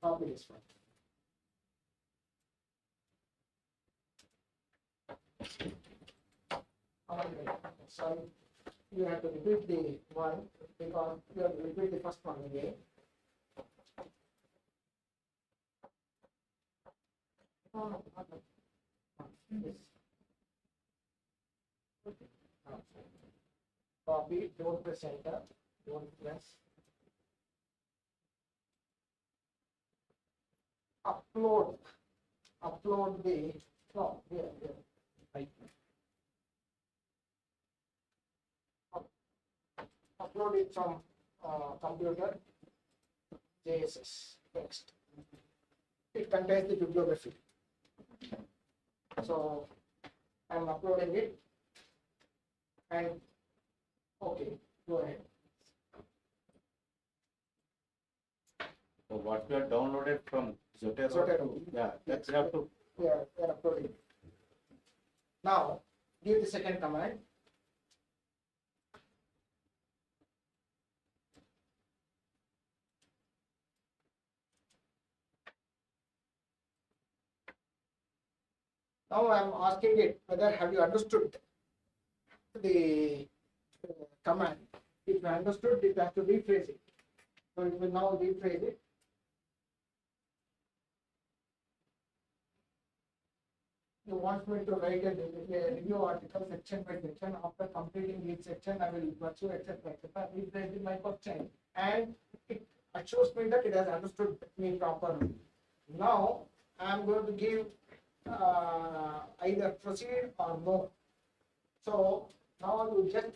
copy this one. Sorry, you have to repeat the one because you have to repeat the first one again. Yes. Copy, don't press enter, don't press. Upload the, no, here. Right. Upload it from computer, JSS, text. It contains the bibliography. So I'm uploading it, and okay, go ahead. So what we have downloaded from Zotero. Zotero. Yeah, that's have to. We are uploading. Now give the second command. Now I am asking it whether have you understood the command. If you understood, it has to rephrase it. So it will now rephrase it. You want me to write a review article section by section. After completing each section, I will pursue, etc. Rephrase my question, and it assures me that it has understood me properly. Now I am going to give either proceed or no. So now you just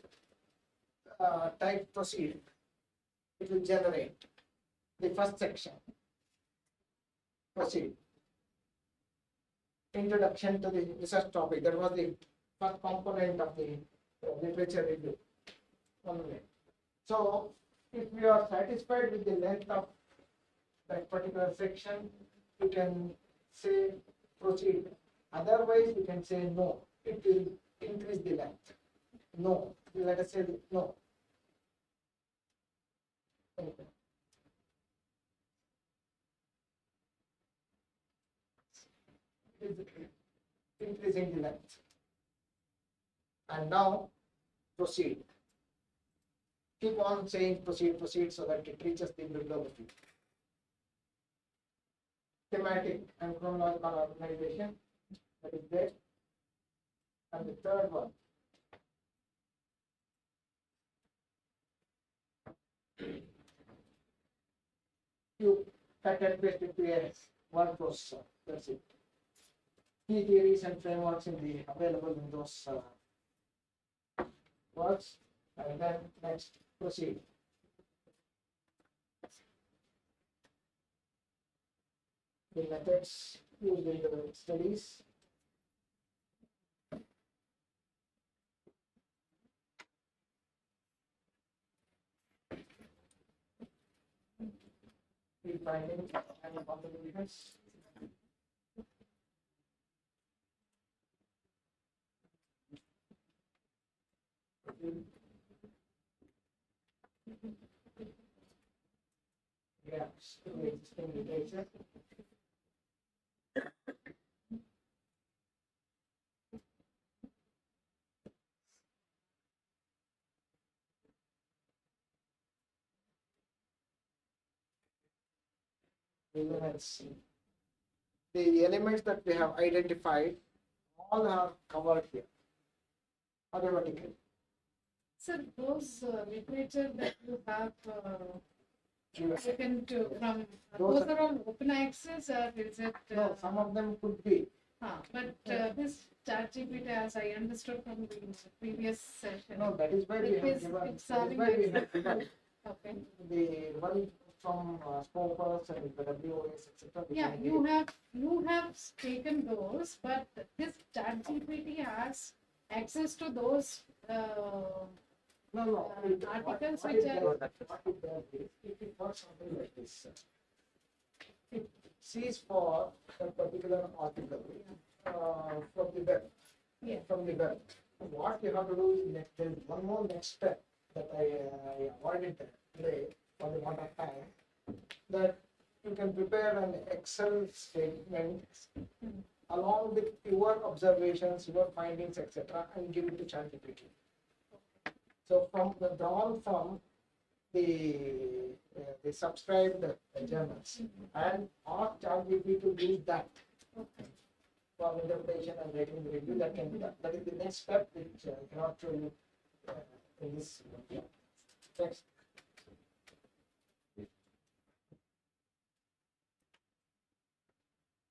type proceed. It will generate the first section. Proceed. Introduction to the research topic. That was the first component of the literature review. Only. So if we are satisfied with the length of that particular section, you can say proceed. Otherwise, you can say no, it will increase the length. No, let us say no. Okay. It's increasing the length. And now proceed. Keep on saying proceed, proceed so that it reaches the bibliography. Thematic and chronological organization, that is there. And the third one, you cut and paste into a word processor. That's it. Key theories and frameworks in the available in those words. And then next, proceed. The methods used in the studies. The findings and contributions. Gaps in the existing literature. Elements. The elements that we have identified all are covered here automatically. Sir, those literature that you have You- taken to from, Those those are all open access or is it? No, some of them could be. But this ChatGPT, as I understood from the previous session. No, that is why we It have is- given. it's That is why we have given Okay. the one from Scopus and the WOS, etc. Yeah, you have taken those, but this ChatGPT has access to those. No, no. Articles what which it are- does- what it does is, it works something like this. It sees for a particular article from the web. Yeah. From the web. What you have to do is next, there is one more next step that I avoided today for the amount of time. That you can prepare an Excel statement along with your observations, your findings, etc., and give it to ChatGPT. So from the drawn from the subscribed journals and ask ChatGPT to use that for interpretation and writing the review. That can be done. That is the next step which I cannot show you in this. Next.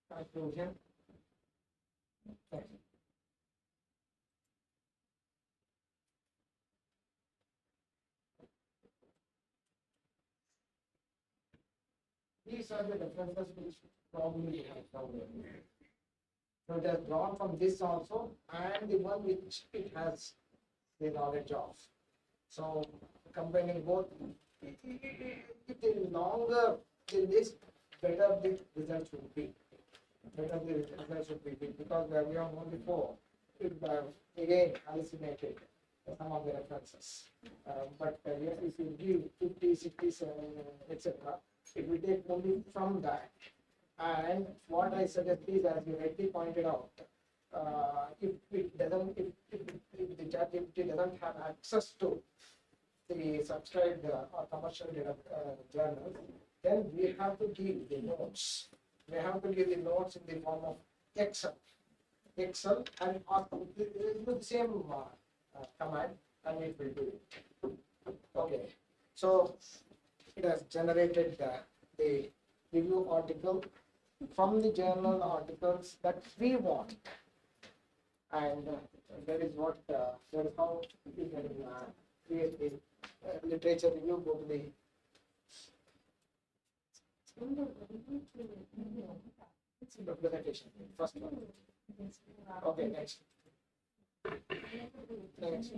Conclusion. Next. These are the references which probably you have found. So it has drawn from this also and the one which it has the knowledge of. So combining both, it is longer the list, better the results would be. Better the results would be because we have only 4. It again hallucinated some of the references. But yes, if you give 50, 60, etc., it will take only from that. And what I suggest is, as you rightly pointed out, if it doesn't, if the ChatGPT doesn't have access to the subscribed or commercial journals, then we have to give the notes. We have to give the notes in the form of Excel and the same command, and it will do it. Okay, so it has generated the review article from the journal articles that we want, and that is what that is how we can create the literature review. Go to the representation first one. Okay, next. Next.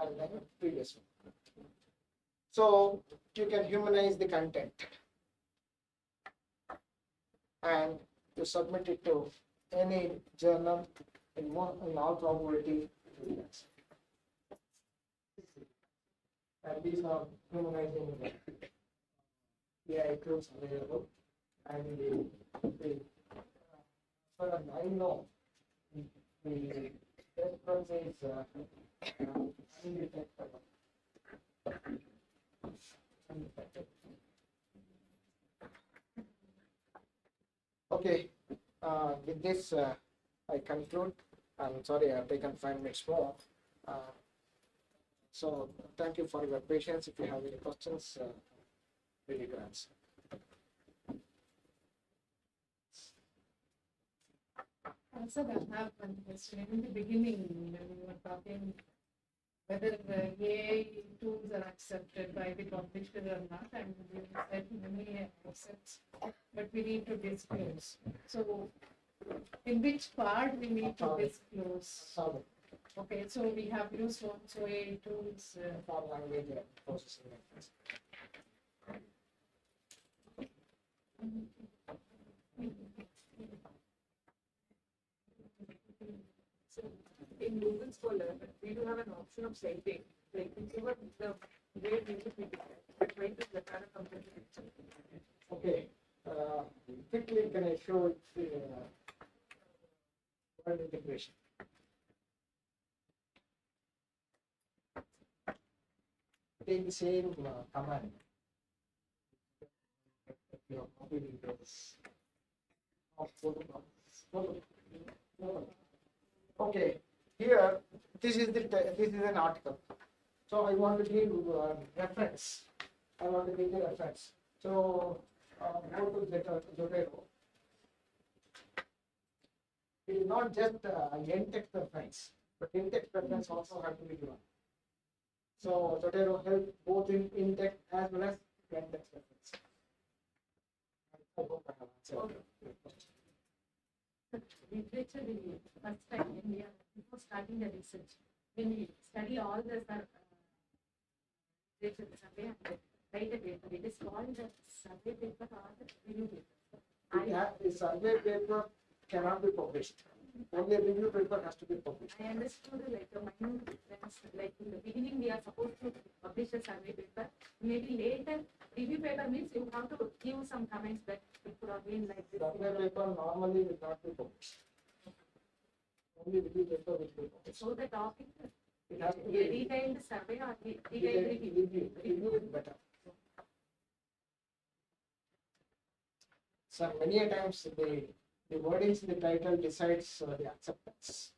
And then previous one. So you can humanize the content and you submit it to any journal in all probability. And these are humanizing AI tools available. And the as far as I know, the reference is undetectable. Undetectable. Okay, with this I conclude. I'm sorry I've taken 5 minutes more. So thank you for your patience. If you have any questions, ready to answer. Also, I have one question. In the beginning, when we were talking whether the AI tools are accepted by the publisher or not, and you said many accepts, but we need to disclose. So, in which part we need to disclose? Sorry, Okay, so we have used so AI tools. for language processing methods. So in Google Scholar, we do have an option of citing, like whichever the way we should be but why does the kind of company? Okay, quickly can I show it word integration? Take the same command. You know, copying this. Okay, here this is an article. So I want to give reference. I want to give the reference. So go to Zotero. It is not just in-text reference, but in-text reference also have to be given. So Zotero helps both in text as well as plain text reference. I hope I have answered your question. Literature review, first time in India, before starting the research, when we study all the literature survey and write a paper, it is called the survey paper or the review paper. The survey paper cannot be published. Only a review paper has to be published. I understood like a minute difference, like in the beginning we are supposed to publish a survey paper, maybe later review paper means you have to give some comments that it could have been like this. Survey paper normally will not be published. Only review paper will be published. So the topic, It has to a be detailed survey or detailed review. Review is better. So many a times the wordings in the title decides the acceptance.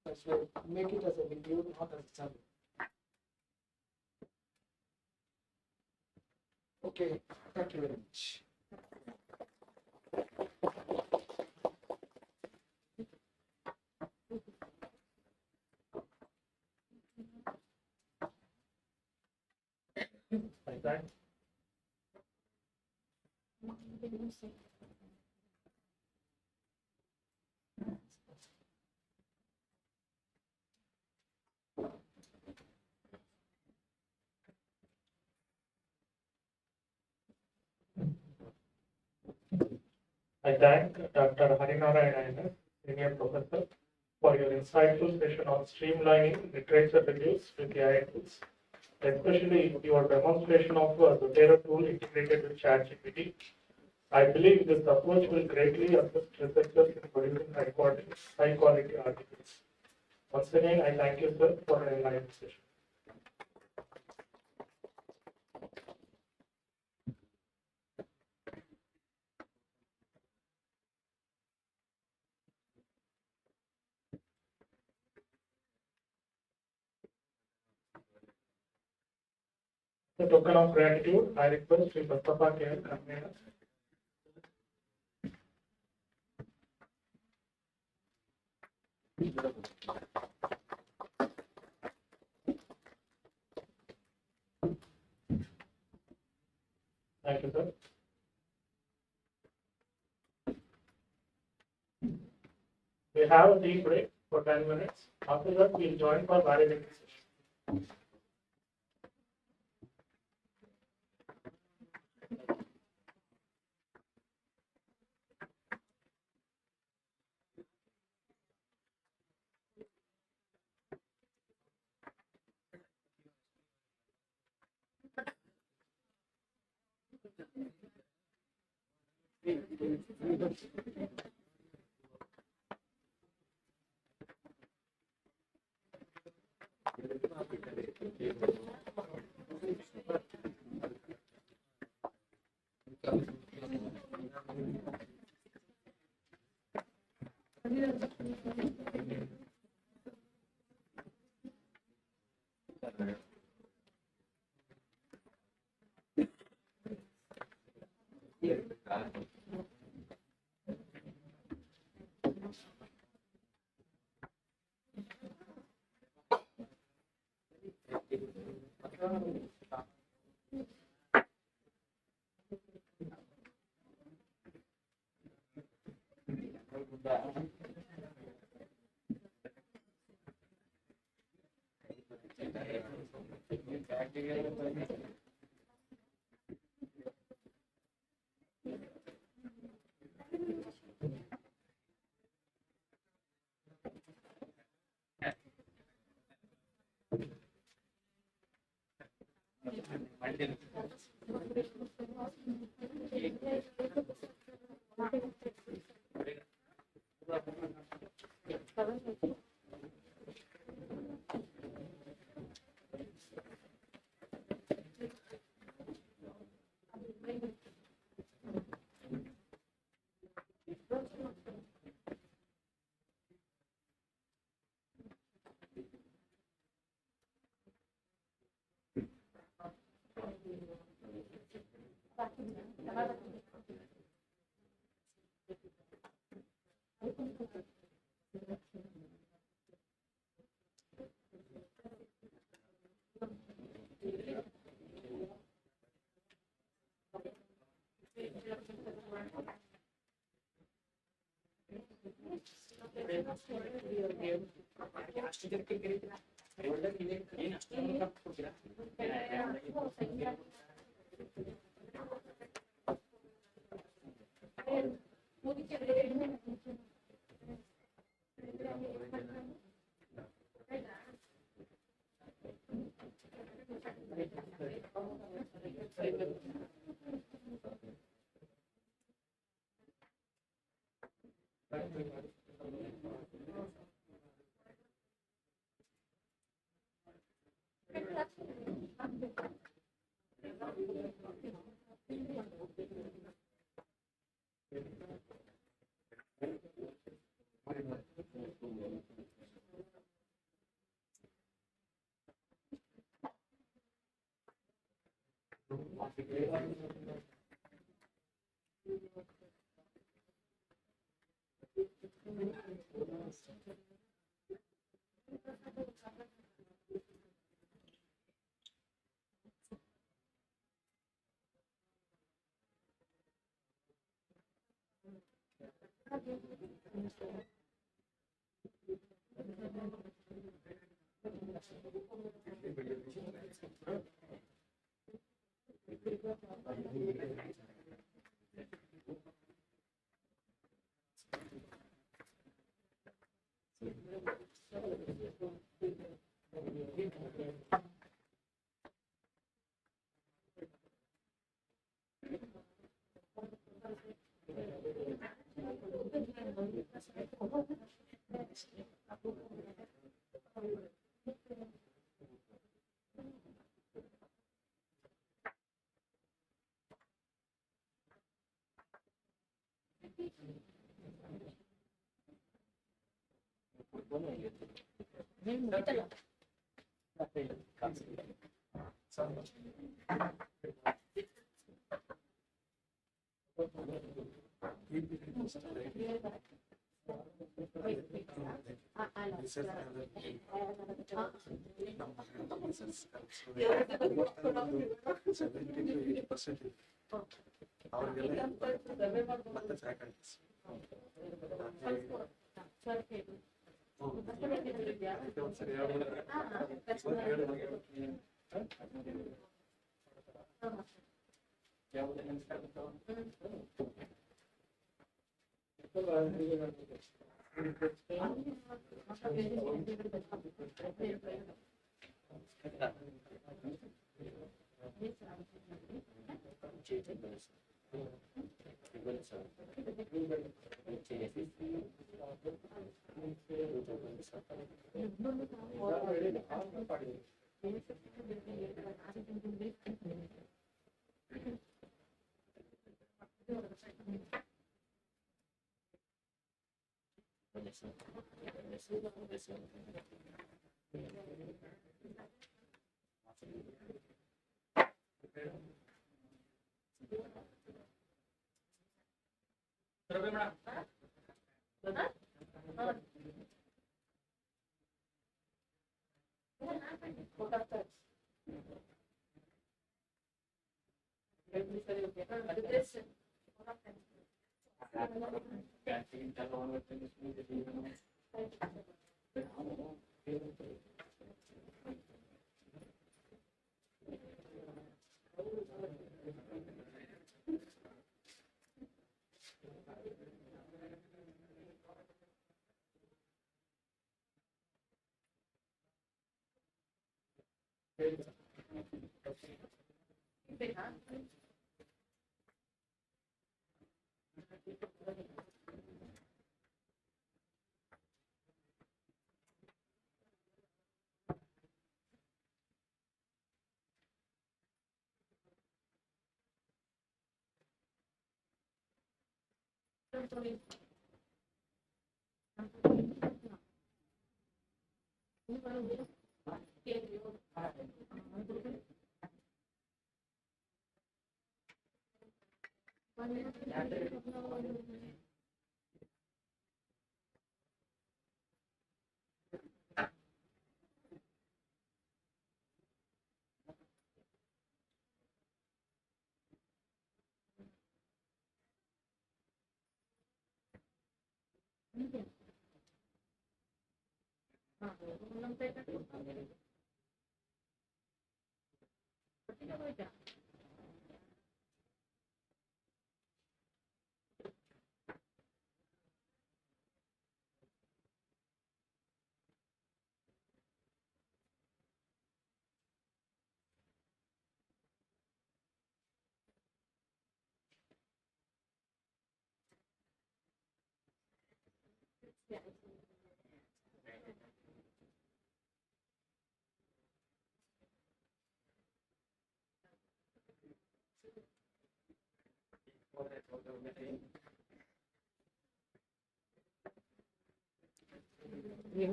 That's why make it as a review, not as a survey. Okay, thank you very much. Like that. I thank Dr. Harinarayanan, Senior Professor, for your insightful session on streamlining literature reviews with AI tools, especially your demonstration of the Zotero tool integrated with ChatGPT. I believe this approach will greatly assist researchers in producing high quality articles. Once again, I thank you, sir, for an enlightening session. The token of gratitude, I request Sri Mustafa K. convener. Thank you, sir. We have a tea break for 10 minutes. After that, we'll join for validation session.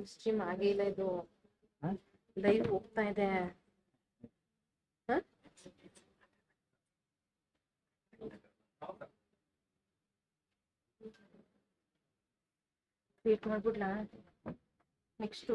Stream ಆಗೇ ಇಲ್ಲ ಇದು live ಹೋಗ್ತಾ ಇದೆ. Create ಮಾಡ್ಬಿಡ್ಲಾ next